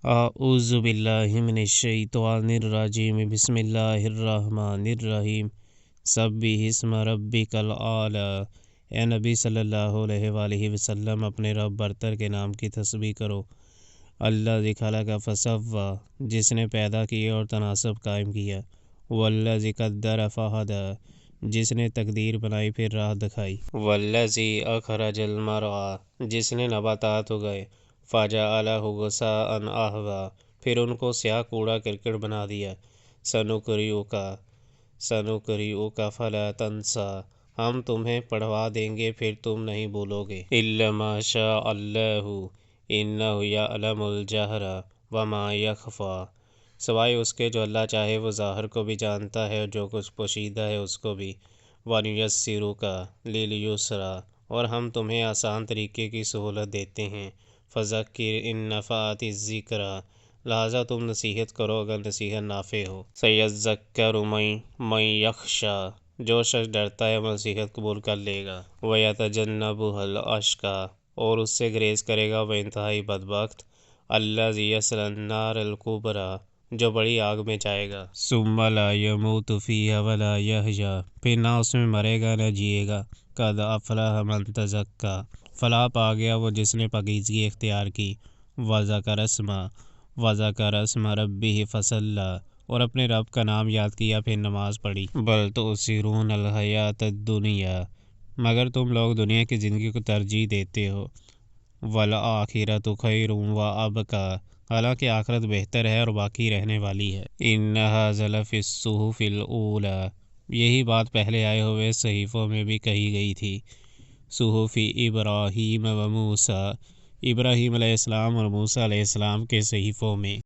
اعوذ باللہ من الشیطان الرجیم بسم اللہ الرحمن الرحیم سبح اسم ربک الاعلی۔ اے نبی صلی اللہ علیہ وآلہ وسلم، اپنے رب برتر کے نام کی تسبیح کرو۔ الذی خلق فسوی، جس نے پیدا کیا اور تناسب قائم کیا۔ والذی قدر فہدی، جس نے تقدیر بنائی پھر راہ دکھائی۔ والذی اخرج المرعی، جس نے نباتات اگائے۔ فجعلہ غثاء احوی، پھر ان کو سیاہ کوڑا کرکٹ بنا دیا۔ سنقرئک فلا تنسیٰ، ہم تمہیں پڑھوا دیں گے پھر تم نہیں بھولو گے۔ الا ما شاء اللہ انہ یعلم الجہر وما یخفی، سوائے اس کے جو اللہ چاہے وہ ظاہر کو بھی جانتا ہے اور جو کچھ پوشیدہ ہے اس کو بھی۔ وَنُیَسِّرُکَ لِلْیُسْرَىٰ، اور ہم تمہیں آسان طریقے کی سہولت دیتے ہیں۔ فَذَکِّرْ إِن نَفَعَتِ الذِّکریٰ، لہٰذا تم نصیحت کرو اگر نصیحت نافع ہو۔ سَیَذَّکَّرُ مَن یخشیٰ، جو شخص ڈرتا ہے وہ نصیحت قبول کر لے گا۔ وَیَتَجَنَّبُهَا الْأَشْقَىٰ، اور اس سے گریز کرے گا وہ انتہائی بدبخت۔ الَّذِی یَصْلَى النَّارَ الْکُبریٰ، جو بڑی آگ میں جائے گا۔ ثُمَّ لَا يَمُوتُ فِیہَا وَلَا یَحْیَىٰ، پھر نہ اس میں مرے گا نہ جیے گا۔ قَدْ أَفْلَحَ مَن تَزَکَّىٰ، فلاح پا گیا وہ جس نے پاکیزگی اختیار کی۔ وَذَکَرَ اسْمَ رَبِّهِ فَصَلَّىٰ، اور اپنے رب کا نام یاد کیا پھر نماز پڑھی۔ بَلْ تُؤْثِرُونَ الْحَیَاةَ الدُّنْیَا، مگر تم لوگ دنیا کی زندگی کو ترجیح دیتے ہو۔ وَالْآخِرَةُ خَیْرٌ وَأَبْقَىٰ، حالانکہ آخرت بہتر ہے اور باقی رہنے والی ہے۔ إِنَّ هَٰذَا لَفِی الصُّحُفِ الْأُولَىٰ، یہی بات پہلے آئے ہوئے صحیفوں میں بھی کہی گئی تھی۔ صحف ابراہیم و موسیٰ، ابراہیم علیہ السلام اور موسیٰ علیہ السلام کے صحیفوں میں۔